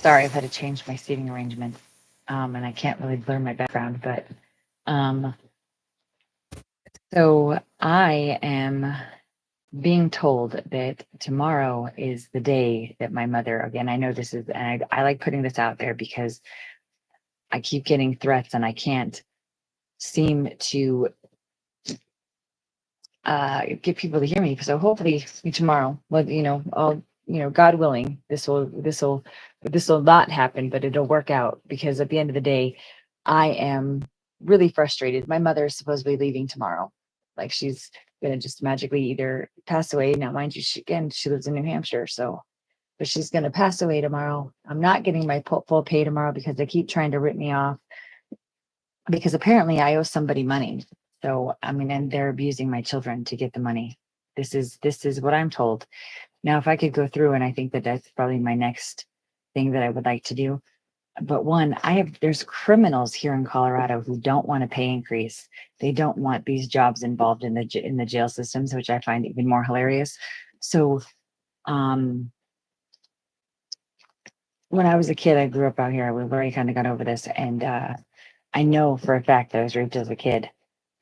Sorry, I've had to change my seating arrangement. And I can't really blur my background, but um, so I am being told that tomorrow is the day that my mother, again, I know this is, and I like putting this out there because I keep getting threats and I can't seem to get people to hear me. So hopefully tomorrow, well, I'll, God willing, this will not happen, but it'll work out because at the end of the day, I am really frustrated. My mother is supposed to be leaving tomorrow. Like she's gonna just magically either pass away. Now, mind you, she lives in New Hampshire, so but she's gonna pass away tomorrow. I'm not getting my full pay tomorrow because they keep trying to rip me off because apparently I owe somebody money. So I mean, and they're abusing my children to get the money. This is what I'm told. Now, if I could go through, and I think that that's probably my next thing that I would like to do. But one, there's criminals here in Colorado who don't want a pay increase. They don't want these jobs involved in the jail systems, which I find even more hilarious. So, um, when I was a kid, I grew up out here. We've already kind of got over this, and I know for a fact that I was raped as a kid,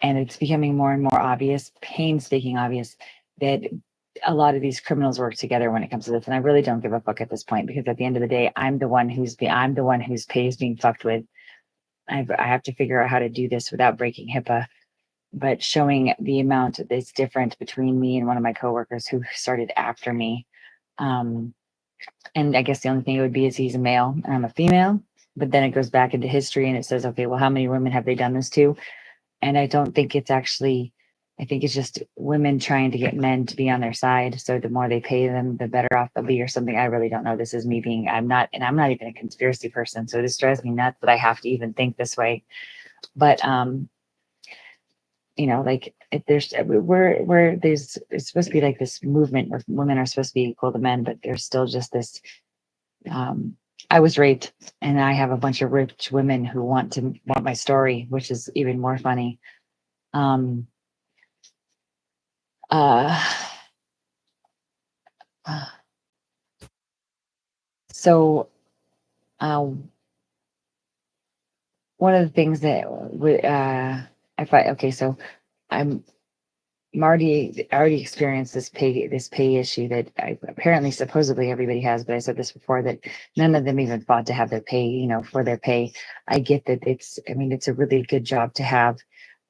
and it's becoming more and more obvious, painstaking obvious, that a lot of these criminals work together when it comes to this. And I really don't give a fuck at this point because at the end of the day, I'm the one whose pay is being fucked with. I have to figure out how to do this without breaking HIPAA, but showing the amount that's different between me and one of my coworkers who started after me. Um, and I guess the only thing it would be is he's a male and I'm a female. But then it goes back into history and it says, okay, well, how many women have they done this to? And I don't think it's actually, I think it's just women trying to get men to be on their side. So the more they pay them, the better off they'll be or something. I really don't know. This is me being, I'm not even a conspiracy person. So this drives me nuts that I have to even think this way. But, like if there's, where there's, it's supposed to be like this movement where women are supposed to be equal to men, but there's still just this, um, I was raped and I have a bunch of rich women who want my story, which is even more funny. Um, Uh, so, uh, one of the things that would, if I, okay, so I'm I already experienced this pay issue that I apparently supposedly everybody has, but I said this before that none of them even fought to have their pay, for their pay. I get that I mean, it's a really good job to have,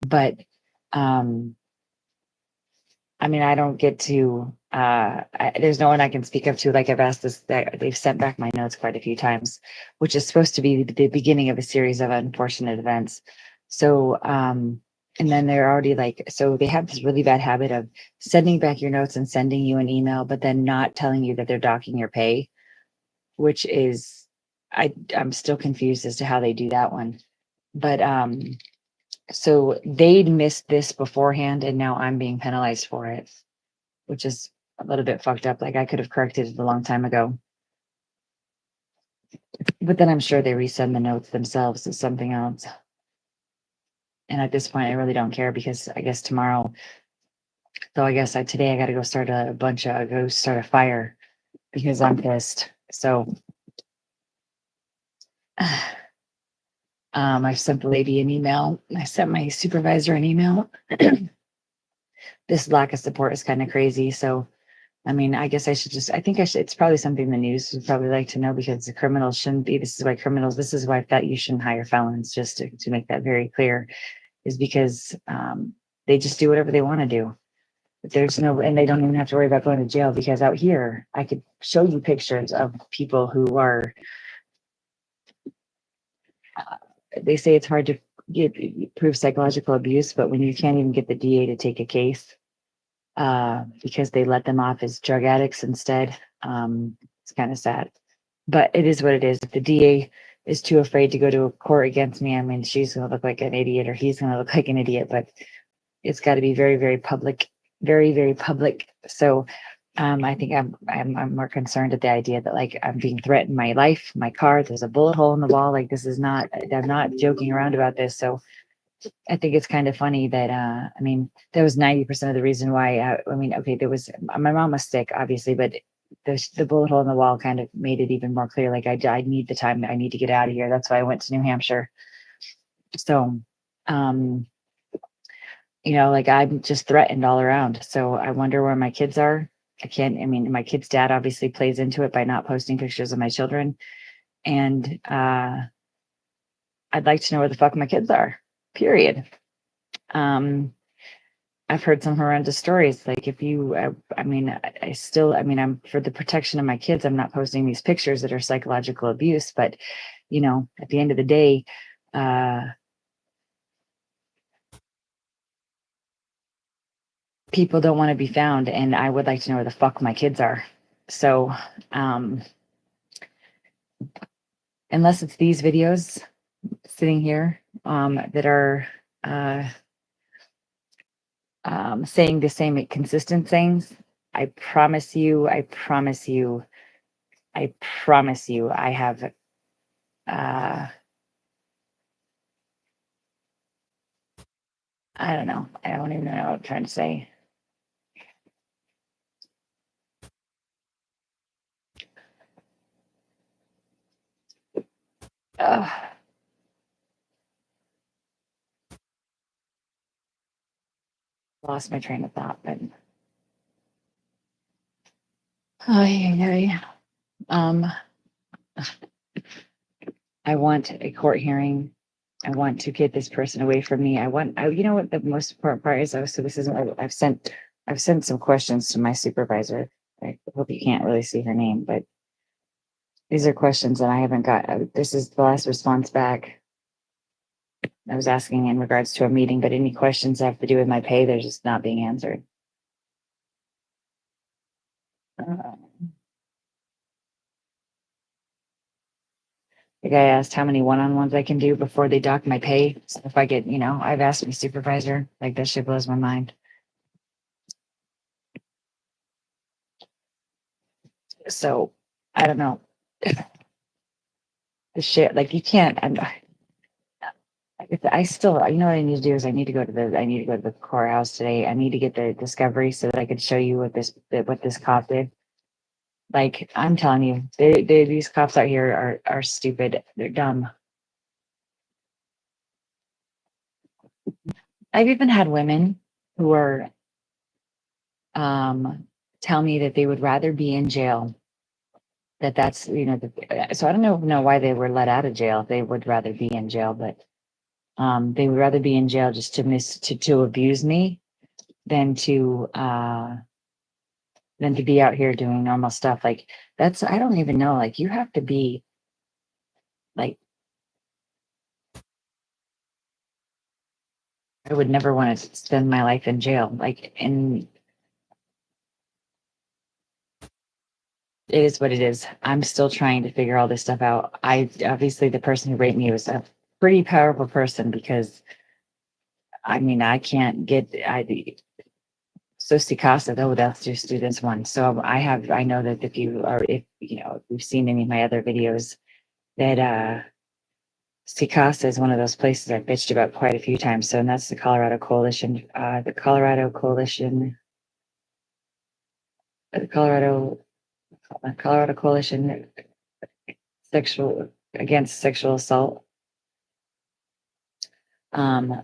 but, um, I mean, I don't get to, there's no one I can speak up to. Like I've asked this, that they've sent back my notes quite a few times, which is supposed to be the beginning of a series of unfortunate events. So, and then they're already like, so they have this really bad habit of sending back your notes and sending you an email, but then not telling you that they're docking your pay, which is, I'm still confused as to how they do that one. But, so they'd missed this beforehand and now I'm being penalized for it, which is a little bit fucked up. Like I could have corrected it a long time ago. But then I'm sure they resend the notes themselves as something else. And at this point, I really don't care because I guess tomorrow, so I guess today I got to go start a fire because I'm pissed. So I sent the lady an email. I sent my supervisor an email. This lack of support is kind of crazy. So I mean, I guess I think I should, it's probably something the news would probably like to know because the criminals shouldn't be, this is why that you shouldn't hire felons, just to make that very clear, is because they just do whatever they want to do. But and they don't even have to worry about going to jail because out here, I could show you pictures of people who are, uh, they say it's hard to prove psychological abuse, but when you can't even get the DA to take a case, because they let them off as drug addicts instead. It's kind of sad, but it is what it is. If the DA is too afraid to go to a court against me, I mean, she's going to look like an idiot or he's going to look like an idiot, but it's got to be very, very public, very, very public. So, I think I'm more concerned at the idea that like I'm being threatened, my life, my car, there's a bullet hole in the wall. Like this is not, I'm not joking around about this. So I think it's kind of funny that I mean that was 90% of the reason why I mean okay there was my mom was sick obviously but the bullet hole in the wall kind of made it even more clear. Like I need the time. I need to get out of here. That's why I went to New Hampshire. So, um, like I'm just threatened all around. So I wonder where my kids are. I mean, my kid's dad obviously plays into it by not posting pictures of my children. And I'd like to know where the fuck my kids are, period. I've heard some horrendous stories. Like if you, I'm for the protection of my kids, I'm not posting these pictures that are psychological abuse. But, at the end of the day, people don't want to be found, and I would like to know where the fuck my kids are. So, unless it's these videos sitting here, that are, saying the same consistent things, I promise you, I have, I don't know. I don't even know what I'm trying to say. Ugh. Lost my train of thought, but um, I want a court hearing. I want to get this person away from me. You know what the most important part is though? So this is what I've sent some questions to my supervisor. I hope you can't really see her name, but these are questions that I haven't got. This is the last response back. I was asking in regards to a meeting, but any questions that have to do with my pay, they're just not being answered. The guy asked how many one-on-ones I can do before they dock my pay. So if I get, I've asked my supervisor, like that shit blows my mind. So I don't know. The shit, like you can't. I still, what I need to do is I need to go to the courthouse today. I need to get the discovery so that I could show you what this cop did. Like I'm telling you, these cops out here are stupid. They're dumb. I've even had women who are tell me that they would rather be in jail. That's so I don't know why they were let out of jail if they would rather be in jail, but they would rather be in jail just to abuse me than to be out here doing normal stuff. Like I don't even know. Like you have to be like, I would never want to spend my life in jail. Like, and it is what it is. I'm still trying to figure all this stuff out. Obviously the person who raped me was a pretty powerful person because I can't get so Sikasa though that's just do this one. So I know that if you've seen any of my other videos that Sikasa is one of those places I've bitched about quite a few times. So and that's the Colorado Coalition, the Colorado Coalition sexual against sexual assault.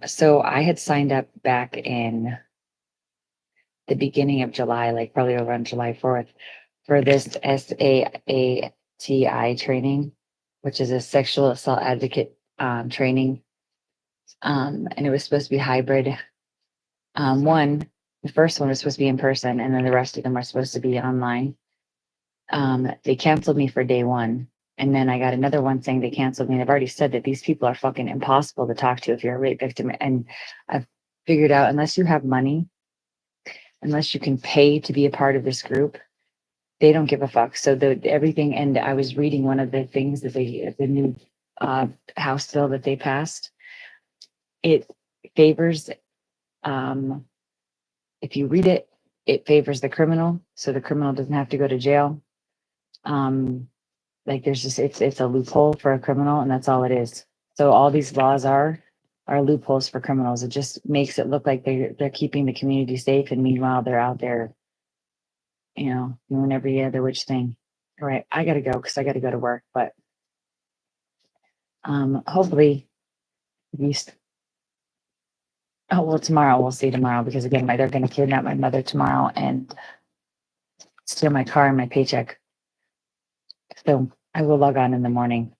So I had signed up back in the beginning of July, like probably around July 4th, for this SAATI training, which is a sexual assault advocate training. And it was supposed to be hybrid. The first one was supposed to be in person, and then the rest of them are supposed to be online. They canceled me for day one. And then I got another one saying they canceled me. And I've already said that these people are fucking impossible to talk to if you're a rape victim. And I've figured out unless you have money, unless you can pay to be a part of this group, they don't give a fuck. So everything, and I was reading one of the things that the new House bill that they passed. It favors, if you read it, it favors the criminal, so the criminal doesn't have to go to jail. Like there's just it's a loophole for a criminal, and that's all it is. So all these laws are loopholes for criminals. It just makes it look like they're keeping the community safe, and meanwhile they're out there, doing every other which thing. All right, I gotta go because I gotta go to work, but hopefully at least. Oh, well, tomorrow we'll see tomorrow because again, they're going to kidnap my mother tomorrow and steal my car and my paycheck. So I will log on in the morning